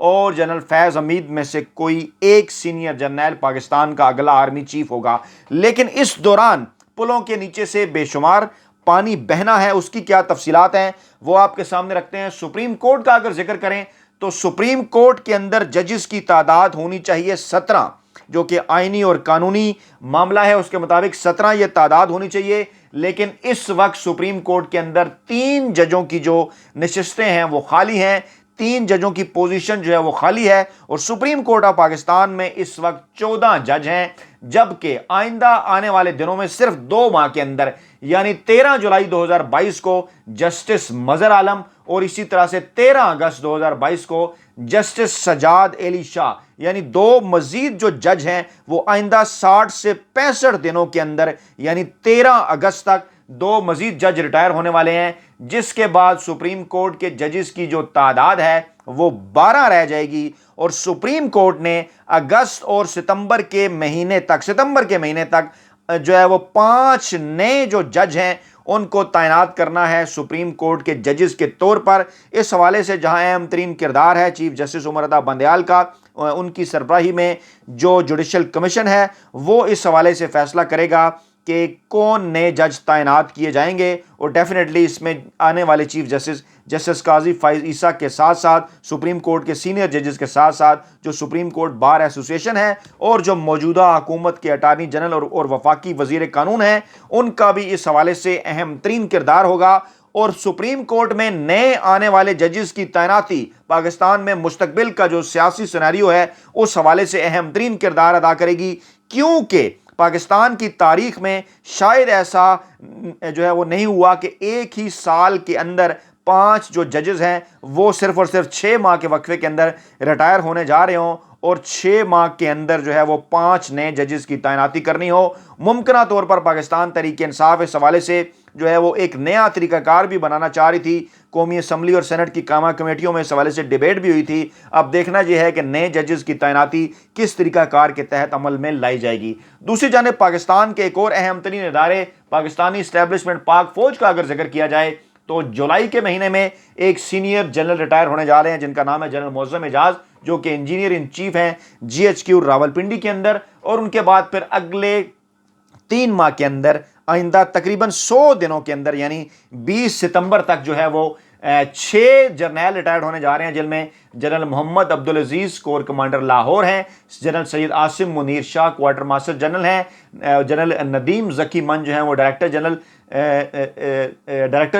اور جنرل فیض حمید میں سے کوئی ایک سینئر جرنیل پاکستان کا اگلا آرمی چیف ہوگا۔ لیکن اس دوران پلوں کے نیچے سے بے شمار پانی بہنا ہے، اس کی کیا تفصیلات ہیں وہ آپ کے سامنے رکھتے ہیں۔ سپریم کورٹ کا اگر ذکر کریں تو سپریم کورٹ کے اندر ججز کی تعداد ہونی چاہیے 17، جو کہ آئینی اور قانونی معاملہ ہے، اس کے مطابق 17 یہ تعداد ہونی چاہیے۔ لیکن اس وقت سپریم کورٹ کے اندر 3 ججوں کی جو نشستیں ہیں وہ خالی ہیں، 3 ججوں کی پوزیشن جو ہے وہ خالی ہے، اور سپریم کورٹ آف پاکستان میں اس وقت 14 جج ہیں، جبکہ آئندہ آنے والے دنوں میں صرف 2 ماہ کے اندر یعنی 13 جولائی 2022 کو جسٹس مظہر عالم اور اسی طرح سے 13 اگست 2022 کو جسٹس سجاد علی شاہ، یعنی 2 مزید جو جج ہیں وہ آئندہ 60 سے 65 دنوں کے اندر یعنی 13 اگست تک 2 مزید جج ریٹائر ہونے والے ہیں، جس کے بعد سپریم کورٹ کے ججز کی جو تعداد ہے وہ 12 رہ جائے گی، اور سپریم کورٹ نے اگست اور ستمبر کے مہینے تک جو ہے وہ 5 نئے جو جج ہیں ان کو تعینات کرنا ہے سپریم کورٹ کے ججز کے طور پر۔ اس حوالے سے جہاں اہم ترین کردار ہے چیف جسٹس عمر رضا بندیال کا، ان کی سربراہی میں جو جوڈیشل کمیشن ہے وہ اس حوالے سے فیصلہ کرے گا کہ کون نئے جج تعینات کیے جائیں گے، اور ڈیفینیٹلی اس میں آنے والے چیف جسٹس قاضی فائز عیسیٰ کے ساتھ ساتھ سپریم کورٹ کے سینئر ججز کے ساتھ ساتھ جو سپریم کورٹ بار ایسوسی ایشن ہے اور جو موجودہ حکومت کے اٹارنی جنرل اور وفاقی وزیر قانون ہیں ان کا بھی اس حوالے سے اہم ترین کردار ہوگا۔ اور سپریم کورٹ میں نئے آنے والے ججز کی تعیناتی پاکستان میں مستقبل کا جو سیاسی سیناریو ہے اس حوالے سے اہم ترین کردار ادا کرے گی، کیونکہ پاکستان کی تاریخ میں شاید ایسا جو ہے وہ نہیں ہوا کہ ایک ہی سال کے اندر 5 جو ججز ہیں وہ صرف اور صرف 6 ماہ کے وقفے کے اندر ریٹائر ہونے جا رہے ہوں، اور 6 ماہ کے اندر جو ہے وہ 5 نئے ججز کی تعیناتی کرنی ہو۔ ممکنہ طور پر پاکستان تحریک انصاف اس حوالے سے جو ہے وہ ایک نیا طریقہ کار بھی بنانا چاہ رہی تھی، قومی اسمبلی اور سینٹ کی قائمہ کمیٹیوں میں اس حوالے سے ڈیبیٹ بھی ہوئی تھی۔ اب دیکھنا یہ ہے کہ نئے ججز کی تعیناتی کس طریقہ کار کے تحت عمل میں لائی جائے گی۔ دوسری جانب پاکستان کے ایک اور اہم ترین ادارے پاکستانی اسٹیبلشمنٹ پاک فوج کا اگر ذکر کیا جائے تو جولائی کے مہینے میں ایک سینئر جنرل ریٹائر ہونے جا رہے ہیں جن کا نام ہے جنرل معظم اعجاز، جو کہ انجینئر ان چیف ہیں GHQ راولپنڈی کے اندر، اور ان کے بعد پھر اگلے 3 ماہ کے اندر آئندہ تقریباً 100 دنوں کے اندر یعنی 20 ستمبر تک جو ہے وہ 6 جرنیل ریٹائرڈ ہونے جا رہے ہیں، جن میں general Muhammad Abdul Aziz corps commander Lahore ہیں، general Syed Asim Munir Shah quarter master general ہیں، جنرل ندیم ذکی من جو ہیں وہ director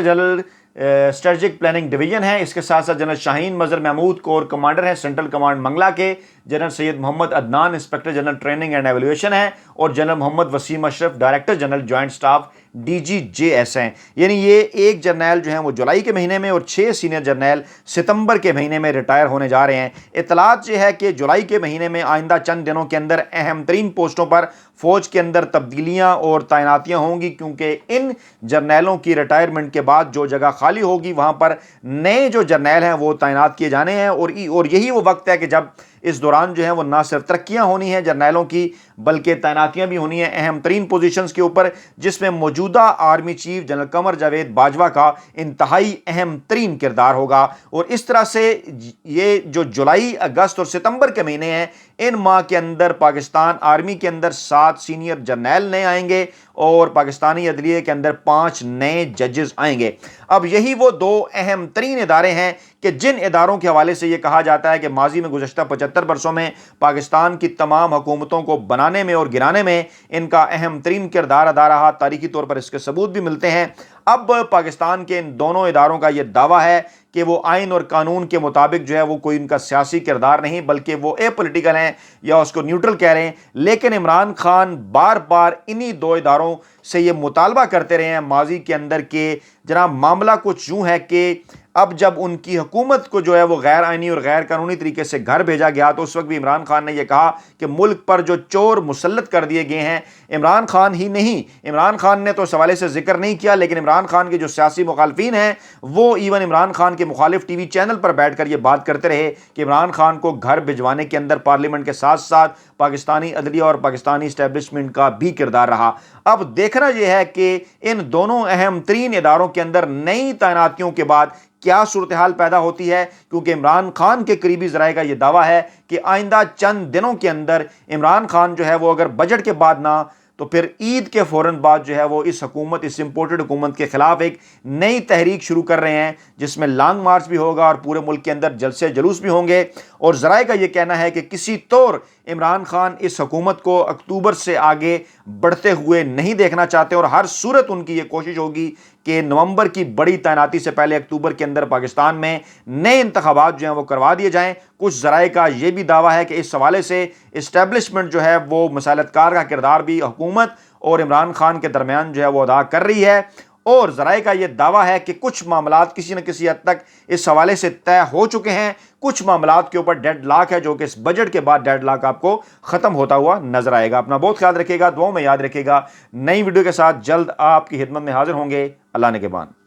general strategic planning division ہے۔ اس کے ساتھ ساتھ general Shaheen Mazhar Mahmood corps commander ہیں سینٹرل کمانڈ منگلا کے، general Syed Muhammad Adnan inspector general training and evaluation ہیں، اور general Muhammad Waseem Ashraf director general joint staff DGJS ہیں۔ یعنی یہ 1 جرنیل جو ہیں وہ جولائی کے مہینے میں اور 6 سینئر جرنیل ستمبر کے مہینے میں ریٹائر ہونے جا رہے ہیں۔ اطلاعات یہ ہے کہ جولائی کے مہینے میں آئندہ چند دنوں کے اندر اہم ترین پوسٹوں پر فوج کے اندر تبدیلیاں اور تعیناتیاں ہوں گی، کیونکہ ان جرنیلوں کی ریٹائرمنٹ کے بعد جو جگہ خالی ہوگی وہاں پر نئے جو جرنیل ہیں وہ تعینات کیے جانے ہیں، اور یہی وہ وقت ہے کہ جب اس دوران جو ہے وہ نہ صرف ترقیاں ہونی ہیں جرنیلوں کی بلکہ تعیناتیاں بھی ہونی ہیں اہم ترین پوزیشنز کے اوپر، جس میں موجودہ army chief general Qamar Javed Bajwa کا انتہائی اہم ترین کردار ہوگا۔ اور اس طرح سے یہ جو جولائی، اگست اور ستمبر کے مہینے ہیں ان ماہ کے اندر پاکستان آرمی کے اندر 7 سینئر جرنیل نئے آئیں گے اور پاکستانی عدلیہ کے اندر 5 نئے ججز آئیں گے۔ اب یہی وہ 2 اہم ترین ادارے ہیں کہ جن اداروں کے حوالے سے یہ کہا جاتا ہے کہ ماضی میں گزشتہ 75 برسوں میں پاکستان کی تمام حکومتوں کو بنانے میں اور گرانے میں ان کا اہم ترین کردار ادا رہا، تاریخی طور پر اس کے ثبوت بھی ملتے ہیں۔ اب پاکستان کے ان دونوں اداروں کا یہ دعویٰ ہے کہ وہ آئین اور قانون کے مطابق جو ہے وہ کوئی ان کا سیاسی کردار نہیں بلکہ وہ اے پولیٹیکل ہیں یا اس کو نیوٹرل کہہ رہے ہیں، لیکن عمران خان بار بار انہی 2 اداروں سے یہ مطالبہ کرتے رہے ہیں ماضی کے اندر کہ جناب معاملہ کچھ یوں ہے کہ اب جب ان کی حکومت کو جو ہے وہ غیر آئینی اور غیر قانونی طریقے سے گھر بھیجا گیا تو اس وقت بھی عمران خان نے یہ کہا کہ ملک پر جو چور مسلط کر دیے گئے ہیں، عمران خان ہی نہیں، عمران خان نے تو اس حوالے سے ذکر نہیں کیا، لیکن عمران خان کے جو سیاسی مخالفین ہیں وہ ایون عمران خان کے مخالف ٹی وی چینل پر بیٹھ کر یہ بات کرتے رہے کہ عمران خان کو گھر بھجوانے کے اندر پارلیمنٹ کے ساتھ ساتھ پاکستانی عدلیہ اور پاکستانی اسٹیبلشمنٹ کا بھی کردار رہا۔ اب دیکھنا یہ ہے کہ ان دونوں اہم ترین اداروں کے اندر نئی تعیناتیوں کے بعد کیا صورتحال پیدا ہوتی ہے، کیونکہ عمران خان کے قریبی ذرائع کا یہ دعویٰ ہے کہ آئندہ چند دنوں کے اندر عمران خان جو ہے وہ اگر بجٹ کے بعد نہ تو پھر عید کے فوراً بعد جو ہے وہ اس امپورٹڈ حکومت کے خلاف ایک نئی تحریک شروع کر رہے ہیں، جس میں لانگ مارچ بھی ہوگا اور پورے ملک کے اندر جلسے جلوس بھی ہوں گے۔ اور ذرائع کا یہ کہنا ہے کہ کسی طور عمران خان اس حکومت کو اکتوبر سے آگے بڑھتے ہوئے نہیں دیکھنا چاہتے، اور ہر صورت ان کی یہ کوشش ہوگی کہ نومبر کی بڑی تعیناتی سے پہلے اکتوبر کے اندر پاکستان میں نئے انتخابات جو ہیں وہ کروا دیے جائیں۔ کچھ ذرائع کا یہ بھی دعویٰ ہے کہ اس حوالے سے اسٹیبلشمنٹ جو ہے وہ مسالت کار کا کردار بھی حکومت اور عمران خان کے درمیان جو ہے وہ ادا کر رہی ہے، اور ذرائع کا یہ دعویٰ ہے کہ کچھ معاملات کسی نہ کسی حد تک اس حوالے سے طے ہو چکے ہیں، کچھ معاملات کے اوپر ڈیڈ لاک ہے، جو کہ اس بجٹ کے بعد ڈیڈ لاک آپ کو ختم ہوتا ہوا نظر آئے گا۔ اپنا بہت خیال رکھیے گا، دعاؤں میں یاد رکھیے گا۔ نئی ویڈیو کے ساتھ جلد آپ کی خدمت میں حاضر ہوں گے۔ اللہ نگہبان۔